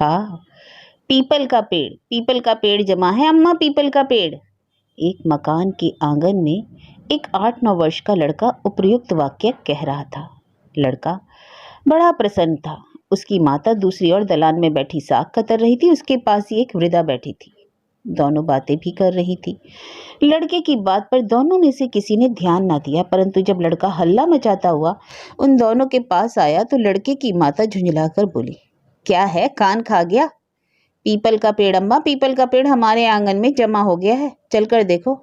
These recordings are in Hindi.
हाँ, पीपल का पेड़ जमा है अम्मा, पीपल का पेड़। एक मकान के आंगन में एक 8-9 वर्ष का लड़का उपर्युक्त वाक्य कह रहा था। लड़का बड़ा प्रसन्न था। उसकी माता दूसरी ओर दलान में बैठी साग कतर रही थी। उसके पास ही एक वृद्धा बैठी थी। दोनों बातें भी कर रही थी। लड़के की बात पर दोनों में से किसी ने ध्यान ना दिया, परंतु जब लड़का हल्ला मचाता हुआ उन दोनों के पास आया तो लड़के की माता झुंझलाकर बोली, क्या है, कान खा गया? पीपल का पेड़ अम्मा, पीपल का पेड़ हमारे आंगन में जमा हो गया है, चलकर देखो।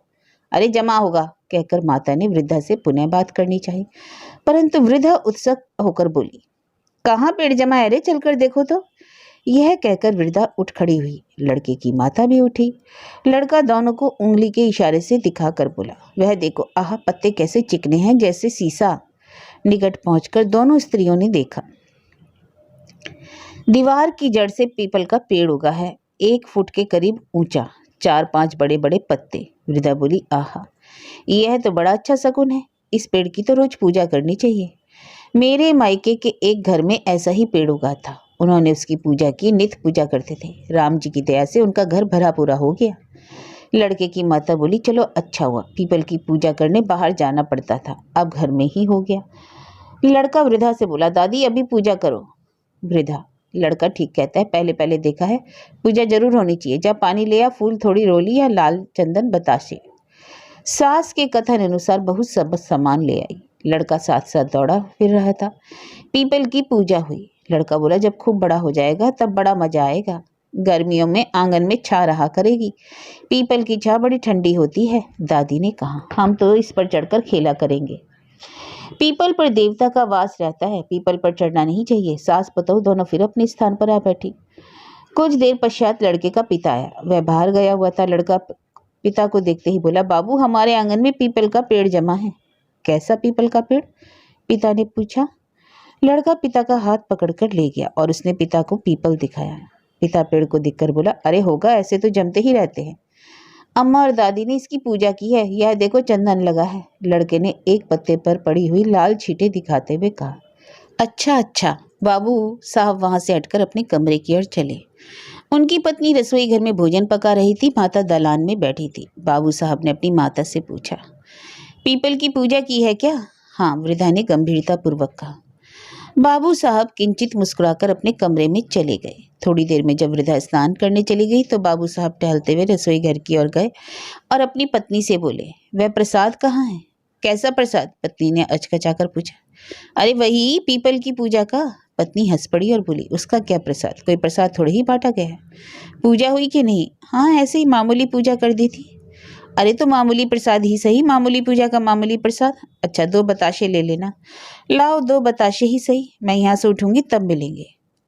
अरे जमा होगा, कहकर माता ने वृद्धा से पुनः बात करनी चाहिए, परंतु वृद्धा उत्सुक होकर बोली, कहाँ पेड़ जमा है रे, चलकर देखो तो। यह कहकर वृद्धा उठ खड़ी हुई। लड़के की माता भी उठी। लड़का दोनों को उंगली के इशारे से दिखाकर बोला, वह देखो, आह, पत्ते कैसे चिकने हैं, जैसे सीसा। निकट पहुंचकर दोनों स्त्रियों ने देखा। दीवार की जड़ से पीपल का पेड़ उगा है, 1 फुट के करीब ऊंचा, 4-5 बड़े बड़े पत्ते। वृद्धा बोली, आहा, यह तो बड़ा अच्छा शकुन है, इस पेड़ की तो रोज पूजा करनी चाहिए। मेरे मायके के एक घर में ऐसा ही पेड़ उगा था, उन्होंने उसकी पूजा की, नित्य पूजा करते थे। राम जी की दया से उनका घर भरा पूरा हो गया। लड़के की माता बोली, चलो अच्छा हुआ, पीपल की पूजा करने बाहर जाना पड़ता था, अब घर में ही हो गया। लड़का वृद्धा से बोला, दादी अभी पूजा करो। वृद्धा, लड़का ठीक कहता है, पहले पहले देखा है, पूजा जरूर होनी चाहिए। जा पानी ले आ, फूल थोड़ी रोली या लाल चंदन बताशे। सास के कथन अनुसार बहुत सब सामान ले आई। लड़का साथ साथ दौड़ा फिर रहा था। पीपल की पूजा हुई। लड़का बोला, जब खूब बड़ा हो जाएगा तब बड़ा मजा आएगा। गर्मियों में आंगन में छा रहा करेगी, पीपल की छाह बड़ी ठंडी होती है। दादी ने कहा, हम तो इस पर चढ़कर खेला करेंगे। पीपल पर देवता का वास रहता है, पीपल पर चढ़ना नहीं चाहिए। सास पतोह दोनों फिर अपने स्थान पर आ बैठी। कुछ देर पश्चात लड़के का पिता आया। वह बाहर गया हुआ था। लड़का पिता को देखते ही बोला, बाबू हमारे आंगन में पीपल का पेड़ जमा है। कैसा पीपल का पेड़? पिता ने पूछा। लड़का पिता का हाथ पकड़कर ले गया और उसने पिता को पीपल दिखाया। पिता पेड़ को देखकर बोला, अरे होगा, ऐसे तो जमते ही रहते हैं। अम्मा और दादी ने इसकी पूजा की है, यह देखो चंदन लगा है। लड़के ने एक पत्ते पर पड़ी हुई लाल छींटे दिखाते हुए कहा, अच्छा अच्छा। बाबू साहब वहां से हटकर अपने कमरे की ओर चले। उनकी पत्नी रसोई घर में भोजन पका रही थी, माता दलान में बैठी थी। बाबू साहब ने अपनी माता से पूछा, पीपल की पूजा की है क्या? हाँ, वृद्धा ने गंभीरता पूर्वक कहा। बाबू साहब किंचित मुस्कुराकर अपने कमरे में चले गए। थोड़ी देर में जब वृद्धा स्नान करने चली गई तो बाबू साहब टहलते हुए रसोई घर की ओर गए और अपनी पत्नी से बोले, वह प्रसाद कहाँ है? कैसा प्रसाद? पत्नी ने अचकचाकर पूछा। अरे वही पीपल की पूजा का। पत्नी हंस पड़ी और बोली, उसका क्या प्रसाद? कोई प्रसाद थोड़ी ही बांटा गया है। पूजा हुई कि नहीं? हाँ, ऐसे ही मामूली पूजा कर दी थी। अरे तो मामूली प्रसाद ही सही, मामूली पूजा का मामूली प्रसाद। अच्छा, 2 बताशे ले लेना। लाओ, 2 बताशे ही सही, मैं यहाँ से उठूंगी तब मिलेंगे।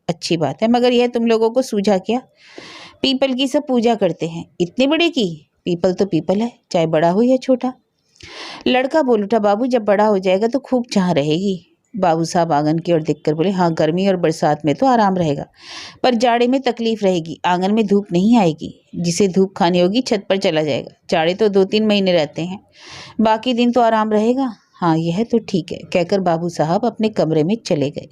अच्छी बात है, मगर यह तुम लोगों को सूझा क्या? पीपल की सब पूजा करते हैं, इतने बड़े की? पीपल तो पीपल है, चाहे बड़ा हो या छोटा। लड़का बोल उठा, बाबू जब बड़ा हो जाएगा तो खूब छाह रहेगी। बाबू साहब आंगन की ओर देखकर बोले, हाँ, गर्मी और बरसात में तो आराम रहेगा, पर जाड़े में तकलीफ रहेगी। आंगन में धूप नहीं आएगी, जिसे धूप खानी होगी छत पर चला जाएगा। जाड़े तो 2-3 महीने रहते हैं, बाकी दिन तो आराम रहेगा। हाँ, यह तो ठीक है, कहकर बाबू साहब अपने कमरे में चले गए।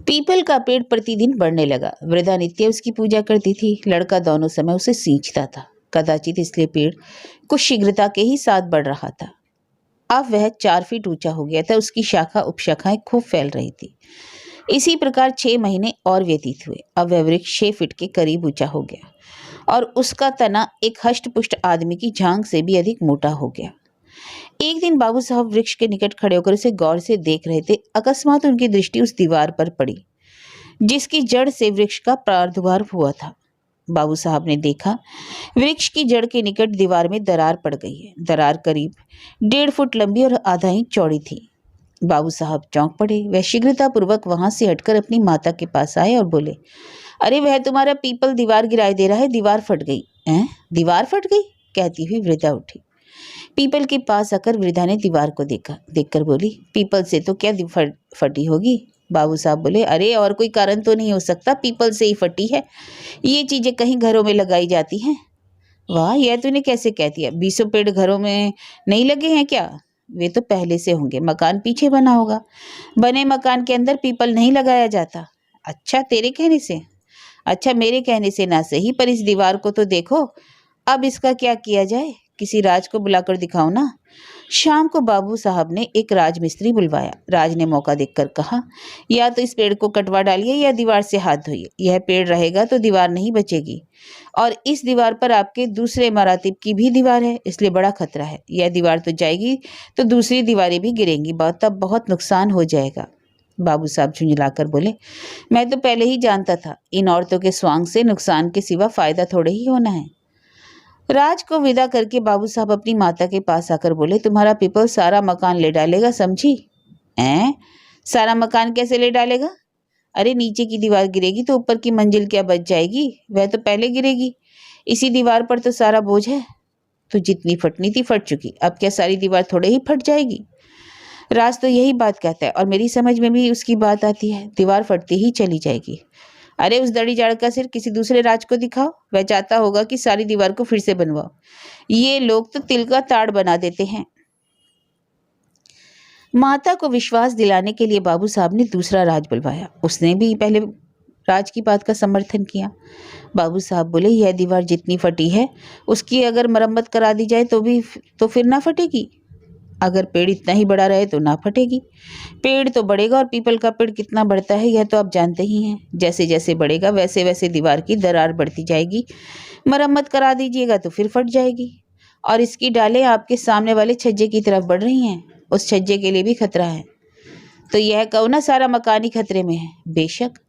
पीपल का पेड़ प्रतिदिन बढ़ने लगा। वृद्धा नित्य उसकी पूजा करती थी। लड़का दोनों समय उसे सींचता था। कदाचित इसलिए पेड़ कुछ शीघ्रता के ही साथ बढ़ रहा था। अब वह 4 फीट ऊंचा हो गया था। उसकी शाखा उपशाखाएं खूब फैल रही थी। इसी प्रकार 6 महीने और व्यतीत हुए। अब वह वृक्ष 6 फीट के करीब ऊंचा हो गया और उसका तना एक हष्ट-पुष्ट आदमी की जांघ से भी अधिक मोटा हो गया। एक दिन बाबू साहब वृक्ष के निकट खड़े होकर उसे गौर से देख रहे थे। अकस्मात उनकी दृष्टि उस दीवार पर पड़ी जिसकी जड़ से वृक्ष का प्रादुर्भाव हुआ था। बाबू साहब ने देखा, वृक्ष की जड़ के निकट दीवार में दरार पड़ गई है। दरार करीब 1.5 फुट लंबी और आधा इंच चौड़ी थी। बाबू साहब चौंक पड़े। वह शीघ्रतापूर्वक वहां से हटकर अपनी माता के पास आए और बोले, अरे वह तुम्हारा पीपल दीवार गिराई दे रहा है, दीवार फट गई। हैं? दीवार फट गई? कहती हुई वृद्धा उठी। पीपल के पास आकर वृद्धा ने दीवार को देखा। देखकर बोली, पीपल से तो क्या फटी होगी? बाबू साहब बोले, अरे और कोई कारण तो नहीं हो सकता, पीपल से ही फटी है। ये चीजें कहीं घरों में लगाई जाती हैं। वाह, यह तूने कैसे कह दिया? 20 पेड़ घरों में नहीं लगे हैं क्या? वे तो पहले से होंगे, मकान पीछे बना होगा। बने मकान के अंदर पीपल नहीं लगाया जाता। अच्छा तेरे कहने से? अच्छा मेरे कहने से ना सही, पर इस दीवार को तो देखो। अब इसका क्या किया जाए? किसी राज को बुलाकर दिखाओ ना। शाम को बाबू साहब ने एक राजमिस्त्री बुलवाया। राज ने मौका देखकर कहा, या तो इस पेड़ को कटवा डालिए या दीवार से हाथ धोइए। यह पेड़ रहेगा तो दीवार नहीं बचेगी, और इस दीवार पर आपके दूसरे मरातिब की भी दीवार है, इसलिए बड़ा खतरा है। यह दीवार तो जाएगी तो दूसरी दीवारें भी गिरेंगी, तब बहुत नुकसान हो जाएगा। बाबू साहब झुंझलाकर बोले, मैं तो पहले ही जानता था, इन औरतों के स्वांग से नुकसान के सिवा फायदा थोड़े ही होना है। राज को विदा करके बाबू साहब अपनी माता के पास आकर बोले, तुम्हारा पीपल सारा मकान ले डालेगा, समझी? हैं? सारा मकान कैसे ले डालेगा? अरे नीचे की दीवार गिरेगी तो ऊपर की मंजिल क्या बच जाएगी? वह तो पहले गिरेगी। इसी दीवार पर तो सारा बोझ है। तो जितनी फटनी थी फट चुकी, अब क्या सारी दीवार थोड़े ही फट जाएगी? राज तो यही बात कहता है, और मेरी समझ में भी उसकी बात आती है। दीवार फटती ही चली जाएगी। अरे उस दड़ी जाड़ का सिर किसी दूसरे राज को दिखाओ, वह चाहता होगा कि सारी दीवार को फिर से बनवाओ। ये लोग तो तिल का ताड़ बना देते हैं। माता को विश्वास दिलाने के लिए बाबू साहब ने दूसरा राज बुलवाया। उसने भी पहले राज की बात का समर्थन किया। बाबू साहब बोले, यह दीवार जितनी फटी है उसकी अगर मरम्मत करा दी जाए तो फिर ना फटेगी। अगर पेड़ इतना ही बड़ा रहे तो ना फटेगी। पेड़ तो बढ़ेगा, और पीपल का पेड़ कितना बढ़ता है यह तो आप जानते ही हैं। जैसे जैसे बढ़ेगा वैसे वैसे दीवार की दरार बढ़ती जाएगी। मरम्मत करा दीजिएगा तो फिर फट जाएगी। और इसकी डालें आपके सामने वाले छज्जे की तरफ बढ़ रही हैं, उस छज्जे के लिए भी खतरा है। तो यह कहो ना सारा मकान ही खतरे में है। बेशक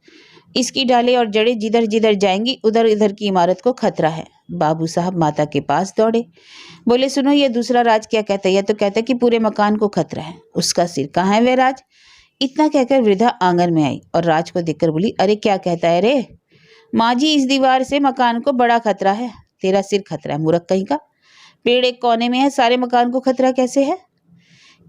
इसकी डालें और जड़ें जिधर जिधर जाएंगी उधर उधर की इमारत को खतरा है। बाबू साहब माता के पास दौड़े, बोले, सुनो ये दूसरा राज क्या कहता है? यह तो कहता है कि पूरे मकान को खतरा है। उसका सिर कहाँ है वह राज? इतना कहकर वृद्धा आंगन में आई और राज को देखकर बोली, अरे क्या कहता है रे? माँ जी, इस दीवार से मकान को बड़ा खतरा है। तेरा सिर खतरा है मूर्ख कहीं का। पेड़ एक कोने में है, सारे मकान को खतरा कैसे है?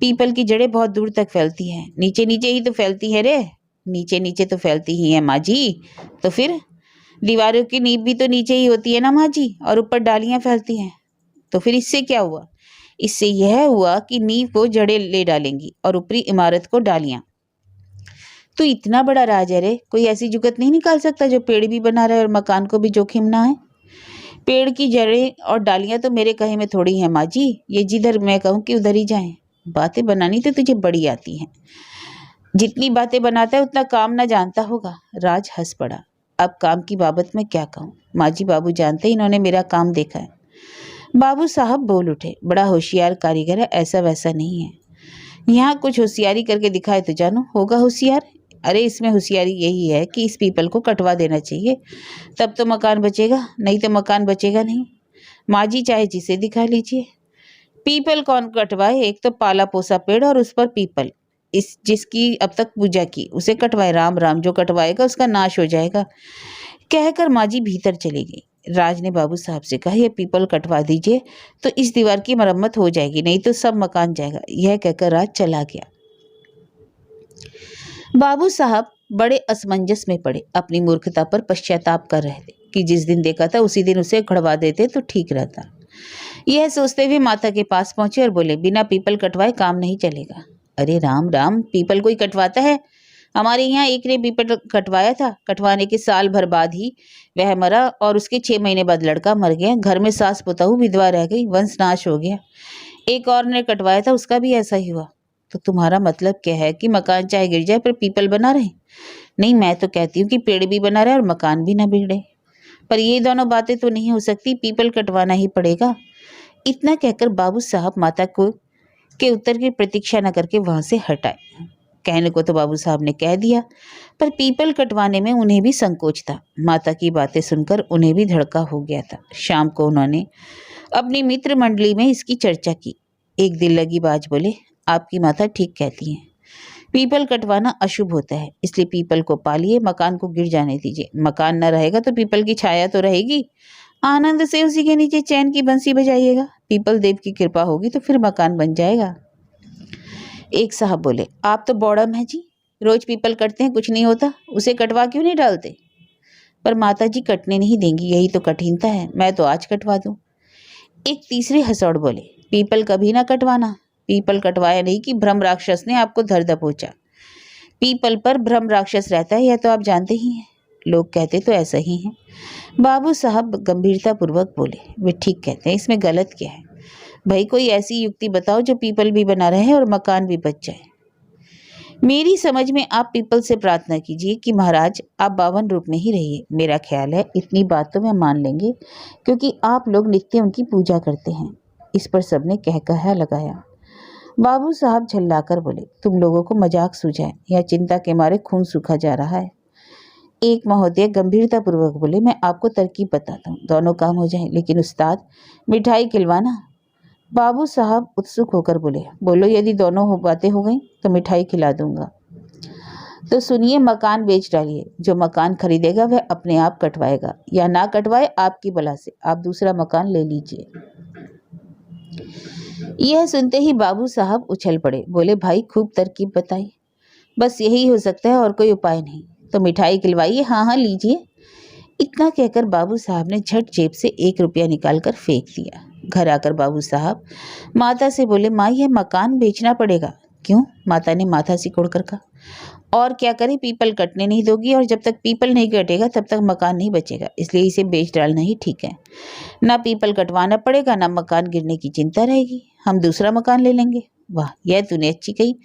पीपल की जड़ें बहुत दूर तक फैलती हैं, नीचे नीचे ही तो फैलती है रे। नीचे नीचे तो फैलती ही है माँ जी। तो फिर दीवारों की नींव भी तो नीचे ही होती है ना माँ जी, और ऊपर डालियां फैलती हैं। तो फिर इससे क्या हुआ? इससे यह हुआ कि नींव को जड़ें ले डालेंगी और ऊपरी इमारत को डालियां। तो इतना बड़ा राज है रे, कोई ऐसी जुगत नहीं निकाल सकता जो पेड़ भी बना रहे और मकान को भी जोखिम ना है। पेड़ की जड़ें और डालियां तो मेरे कहे में थोड़ी है माँ जी, ये जिधर मैं कहूँ कि उधर ही जाएं। बातें बनानी तो तुझे बड़ी आती हैं, जितनी बातें बनाता है उतना काम ना जानता होगा। राज हंस पड़ा। अब काम की बाबत में क्या कहूँ, माँ जी बाबू जानते हैं, इन्होंने मेरा काम देखा है। बाबू साहब बोल उठे, बड़ा होशियार कारीगर है, ऐसा वैसा नहीं है। यहाँ कुछ होशियारी करके दिखाए तो जानो होगा होशियार। अरे इसमें होशियारी यही है कि इस पीपल को कटवा देना चाहिए, तब तो मकान बचेगा, नहीं तो मकान बचेगा नहीं। माँ जी चाहे जिसे दिखा लीजिए। पीपल कौन कटवाए? एक तो पाला पोसा पेड़ और उस पर पीपल, इस जिसकी अब तक पूजा की, उसे कटवाए। राम राम, जो कटवाएगा उसका नाश हो जाएगा। कहकर माँ जी भीतर चली गई। राज ने बाबू साहब से कहा, यह पीपल कटवा दीजिए तो इस दीवार की मरम्मत हो जाएगी, नहीं तो सब मकान जाएगा। यह कहकर राज चला गया। बाबू साहब बड़े असमंजस में पड़े, अपनी मूर्खता पर पश्चाताप कर रहे थे कि जिस दिन देखा था उसी दिन उसे खड़वा देते तो ठीक रहता। यह सोचते हुए माता के पास पहुंचे और बोले, बिना पीपल कटवाए काम नहीं चलेगा। अरे राम राम, पीपल कोई कटवाता है? हमारे यहाँ एक ने पीपल कटवाया था, कटवाने के साल भर बाद ही वह मरा, और उसके 6 महीने बाद लड़का मर गया। घर में सास पुताहू विधवा रह गई, वंश नाश हो गया। एक और ने कटवाया था, उसका भी ऐसा ही हुआ। तो तुम्हारा मतलब क्या है कि मकान चाहे गिर जाए पर पीपल बना रहे? नहीं, मैं तो कहती हूँ कि पेड़ भी बना रहे और मकान भी ना बिगड़े। पर ये दोनों बातें तो नहीं हो सकती, पीपल कटवाना ही पड़ेगा। इतना कहकर बाबू साहब माता को के उत्तर की प्रतीक्षा न करके वहां से हटाए। कहने को तो बाबू साहब ने कह दिया, पर पीपल कटवाने में उन्हें भी संकोच था। माता की बातें सुनकर उन्हें भी धड़का हो गया था। शाम को उन्होंने अपनी मित्र मंडली में इसकी चर्चा की। एक दिल लगी बाज बोले, आपकी माता ठीक कहती हैं, पीपल कटवाना अशुभ होता है, इसलिए पीपल को पालिए, मकान को गिर जाने दीजिए। मकान न रहेगा तो पीपल की छाया तो रहेगी, आनंद से उसी के नीचे चैन की बंसी बजाइएगा। पीपल देव की कृपा होगी तो फिर मकान बन जाएगा। एक साहब बोले, आप तो बौड़म हैं जी, रोज पीपल कटते हैं, कुछ नहीं होता, उसे कटवा क्यों नहीं डालते? पर माता जी कटने नहीं देंगी, यही तो कठिनता है, मैं तो आज कटवा दूं। एक तीसरे हसौड़ बोले, पीपल कभी ना कटवाना, पीपल कटवाया नहीं कि भ्रम राक्षस ने आपको धर दबोचा। पीपल पर ब्रह्म राक्षस रहता है, यह तो आप जानते ही हैं। लोग कहते तो ऐसा ही है। बाबू साहब गंभीरता पूर्वक बोले, वे ठीक कहते हैं, इसमें गलत क्या है? भाई कोई ऐसी युक्ति बताओ जो पीपल भी बना रहे और मकान भी बच जाए। मेरी समझ में आप पीपल से प्रार्थना कीजिए कि महाराज आप 52 रूप में ही रहिए। मेरा ख्याल है इतनी बात तो मैं मान लेंगे, क्योंकि आप लोग नित्य उनकी पूजा करते हैं। इस पर सबने कहकहा लगाया। बाबू साहब झल्लाकर बोले, तुम लोगों को मजाक सूझा है या चिंता के मारे खून सूखा जा रहा है? एक महोदय गंभीरता पूर्वक बोले, मैं आपको तरकीब बताता हूँ, दोनों काम हो जाए। लेकिन उस्ताद, मिठाई खिलवाना। बाबू साहब उत्सुक होकर बोले, बोलो, यदि दोनों हो बातें हो गई तो मिठाई खिला दूंगा। तो सुनिए, मकान बेच डालिए। जो मकान खरीदेगा वह अपने आप कटवाएगा, या ना कटवाए आपकी बला से। आप दूसरा मकान ले लीजिए। यह सुनते ही बाबू साहब उछल पड़े, बोले, भाई खूब तरकीब बताई, बस यही हो सकता है और कोई उपाय नहीं। तो मिठाई खिलवाइए। हाँ हाँ लीजिए। इतना कहकर बाबू साहब ने झट जेब से 1 रुपया निकालकर फेंक दिया। घर आकर बाबू साहब माता से बोले, माँ यह मकान बेचना पड़ेगा। क्यों? माता ने माथा सिकोड़कर कहा। और क्या करे, पीपल कटने नहीं दोगी, और जब तक पीपल नहीं कटेगा तब तक मकान नहीं बचेगा, इसलिए इसे बेच डालना ही ठीक है। ना पीपल कटवाना पड़ेगा, ना मकान गिरने की चिंता रहेगी। हम दूसरा मकान ले लेंगे। वाह, यह तूने अच्छी कही।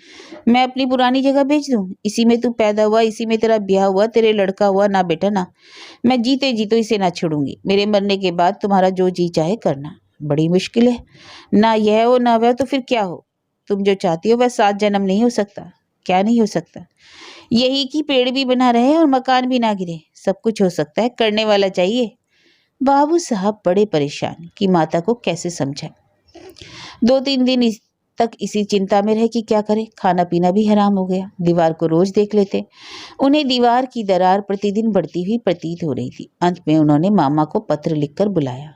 मैं अपनी पुरानी जगह बेच दूं? इसी में तू पैदा हुआ, इसी में तेरा ब्याह हुआ, तेरे लड़का हुआ। ना बेटा ना, मैं जीते जी तो इसे ना छोड़ूंगी। मेरे मरने के बाद तुम्हारा जो जी चाहे करना। बड़ी मुश्किल है, ना यह हो ना वह, तो फिर क्या हो? तुम जो चाहती हो वह 7 जन्म नहीं हो सकता। क्या नहीं हो सकता? यही कि पेड़ भी बना रहे और मकान भी ना गिरे। सब कुछ हो सकता है, करने वाला चाहिए। बाबू साहब बड़े परेशान कि माता को कैसे समझाएं। 2-3 दिन तक इसी चिंता में रहे कि क्या करें। खाना पीना भी हराम हो गया। दीवार को रोज देख लेते। उन्हें दीवार की दरार प्रतिदिन बढ़ती हुई प्रतीत हो रही थी। अंत में उन्होंने मामा को पत्र लिखकर बुलाया।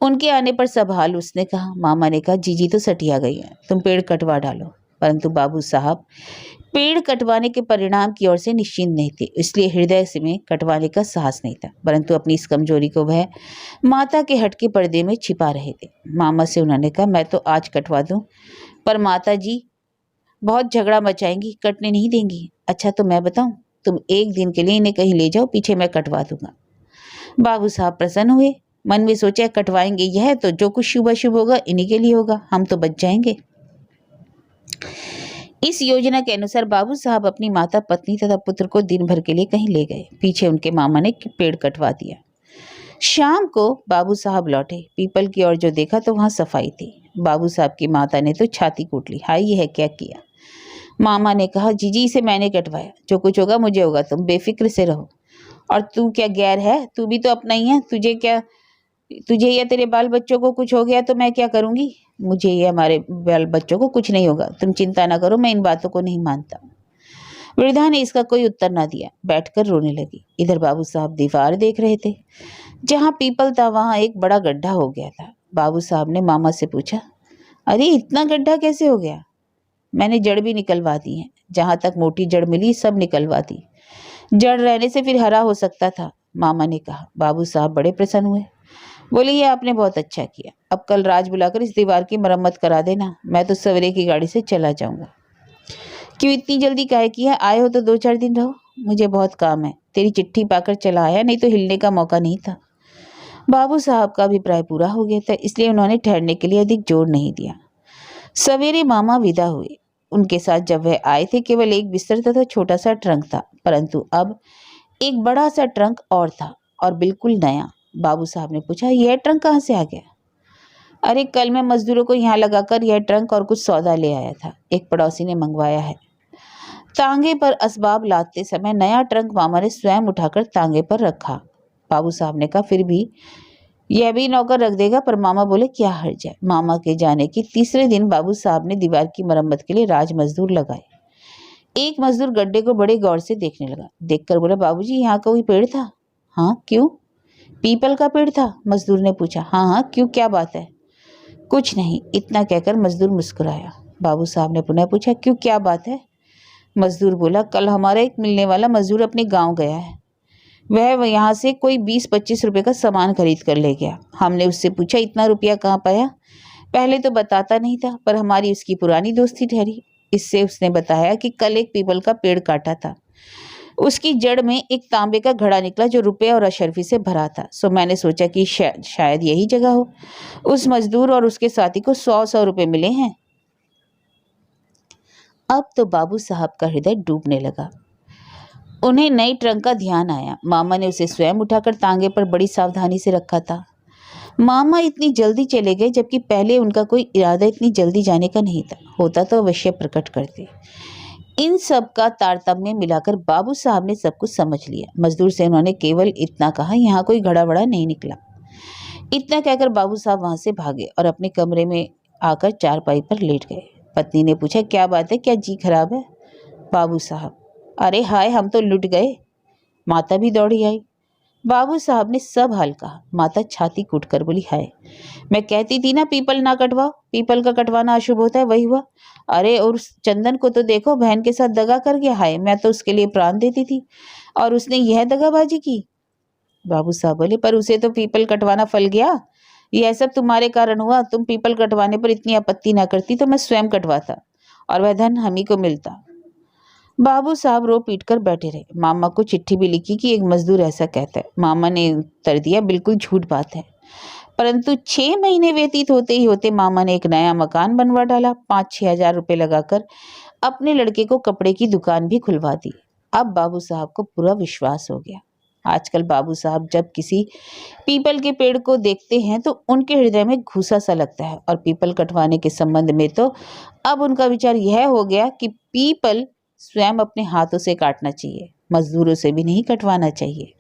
उनके आने पर सब हाल उसने कहा। मामा ने कहा, जीजी तो सटिया गई है, तुम पेड़ कटवा डालो। परंतु बाबू साहब पेड़ कटवाने के परिणाम की ओर से निश्चिंत नहीं थे, इसलिए हृदय से में कटवाने का साहस नहीं था। परंतु अपनी इस कमजोरी को वह माता के हटके पर्दे में छिपा रहे थे। मामा से उन्होंने कहा, मैं तो आज कटवा दूं, पर माता जी बहुत झगड़ा मचाएंगी, कटने नहीं देंगी। अच्छा तो मैं बताऊं, तुम 1 दिन के लिए इन्हें कहीं ले जाओ, पीछे मैं कटवा दूंगा। बाबू साहब प्रसन्न हुए। मन में सोचा, कटवाएंगे यह तो जो कुछ शुभ अशुभ होगा इन्हीं के लिए होगा, हम तो बच जाएंगे। इस योजना के अनुसार बाबू साहब अपनी माता, पत्नी तथा पुत्र को दिन भर के लिए कहीं ले गए। पीछे उनके मामा ने पेड़ कटवा दिया। शाम को बाबू साहब लौटे। पीपल की ओर जो देखा तो वहां सफाई थी। बाबू साहब की माता ने तो छाती कूट ली, हाय यह क्या किया। मामा ने कहा, जीजी इसे मैंने कटवाया, जो कुछ होगा मुझे होगा, तुम बेफिक्र से रहो। और तू क्या गैर है? तू भी तो अपना ही है। तुझे या तेरे बाल बच्चों को कुछ हो गया तो मैं क्या करूंगी? मुझे या हमारे बाल बच्चों को कुछ नहीं होगा, तुम चिंता ना करो, मैं इन बातों को नहीं मानता। वृद्धा ने इसका कोई उत्तर ना दिया, बैठकर रोने लगी। इधर बाबू साहब दीवार देख रहे थे। जहां पीपल था वहां एक बड़ा गड्ढा हो गया था। बाबू साहब ने मामा से पूछा, अरे इतना गड्ढा कैसे हो गया? मैंने जड़ भी निकलवा दी है, जहां तक मोटी जड़ मिली सब निकलवा दी। जड़ रहने से फिर हरा हो सकता था, मामा ने कहा। बाबू साहब बड़े प्रसन्न हुए। बोले, ये आपने बहुत अच्छा किया। अब कल राज बुलाकर इस दीवार की मरम्मत करा देना, मैं तो सवेरे की गाड़ी से चला जाऊंगा। क्यों इतनी जल्दी काहे की है? आए हो तो 2-4 दिन रहो, मुझे बहुत काम है। तेरी चिट्ठी पाकर चला आया, नहीं तो हिलने का मौका नहीं था। बाबू साहब का अभिप्राय पूरा हो गया था, इसलिए उन्होंने ठहरने के लिए अधिक जोर नहीं दिया। सवेरे मामा विदा हुए। उनके साथ जब वह आए थे केवल एक बिस्तर तथा छोटा सा ट्रंक था, परंतु अब एक बड़ा सा ट्रंक और था, और बिल्कुल नया। बाबू साहब ने पूछा, यह ट्रंक कहाँ से आ गया? अरे कल मैं मजदूरों को यहाँ लगाकर यह ट्रंक और कुछ सौदा ले आया था, एक पड़ोसी ने मंगवाया है। तांगे पर असबाब लादते समय नया ट्रंक मामा ने स्वयं उठाकर तांगे पर रखा। बाबू साहब ने कहा, फिर भी यह भी नौकर रख देगा, पर मामा बोले, क्या हर्ज है। मामा के जाने के तीसरे दिन बाबू साहब ने दीवार की मरम्मत के लिए राज मजदूर लगाए। एक मजदूर गड्ढे को बड़े गौर से देखने लगा। देखकर बोला, बाबूजी यहाँ कोई पेड़ था? हाँ, क्यों? पीपल का पेड़ था? मजदूर ने पूछा। हाँ हाँ, क्यों, क्या बात है? कुछ नहीं, इतना कहकर मजदूर मुस्कुराया। बाबू साहब ने पुनः पूछा, क्यों, क्या बात है? मजदूर बोला, कल हमारा एक मिलने वाला मजदूर अपने गांव गया है। वह यहाँ से कोई 20-25 रुपए का सामान खरीद कर ले गया। हमने उससे पूछा, इतना रुपया कहाँ पाया? पहले तो बताता नहीं था, पर हमारी उसकी पुरानी दोस्ती ठहरी, इससे उसने बताया कि कल एक पीपल का पेड़ काटा था। उसकी जड़ में एक तांबे का घड़ा निकला जो रुपए और अशर्फी से भरा था। सो मैंने सोचा कि शायद यही जगह हो। उस मजदूर और उसके साथी को 100-100 रुपए मिले हैं। अब तो बाबू साहब का हृदय डूबने लगा। उन्हें नई ट्रंक का ध्यान आया। मामा ने उसे स्वयं उठाकर तांगे पर बड़ी सावधानी से रखा था। मामा इतनी जल्दी चले गए, जबकि पहले उनका कोई इरादा इतनी जल्दी जाने का नहीं था। होता तो अवश्य प्रकट करते। इन सब का तारतम्य मिलाकर बाबू साहब ने सब कुछ समझ लिया। मजदूर से उन्होंने केवल इतना कहा, यहाँ कोई घड़ा बड़ा नहीं निकला। इतना कहकर बाबू साहब वहां से भागे और अपने कमरे में आकर चारपाई पर लेट गए। पत्नी ने पूछा, क्या बात है, क्या जी खराब है? बाबू साहब, अरे हाय, हम तो लुट गए। माता भी दौड़ी आई। बाबू साहब ने सब हाल कहा। माता छाती कूटकर बोली, हाय, मैं कहती थी ना पीपल ना कटवाओ, पीपल का कटवाना अशुभ होता है, वही हुआ। अरे और उस चंदन को तो देखो, बहन के साथ दगा कर गया। हाय, मैं तो उसके लिए प्राण देती थी और उसने यह दगाबाजी की। बाबू साहब बोले, पर उसे तो पीपल कटवाना फल गया। यह सब तुम्हारे कारण हुआ। तुम पीपल कटवाने पर इतनी आपत्ति ना करती तो मैं स्वयं कटवाता और वह धन हम ही को मिलता। बाबू साहब रो पीट कर बैठे रहे। मामा को चिट्ठी भी लिखी कि एक मजदूर ऐसा कहता है। मामा ने उत्तर दिया, बिल्कुल झूठ बात है। परंतु 6 महीने व्यतीत होते ही होते मामा ने एक नया मकान बनवा डाला। 5-6 हजार रुपए लगाकर अपने लड़के को कपड़े की दुकान भी खुलवा दी। अब बाबू साहब को पूरा विश्वास हो गया। आजकल बाबू साहब जब किसी पीपल के पेड़ को देखते हैं तो उनके हृदय में घूसा सा लगता है। और पीपल कटवाने के संबंध में तो अब उनका विचार यह हो गया कि पीपल स्वयं अपने हाथों से काटना चाहिए, मजदूरों से भी नहीं कटवाना चाहिए।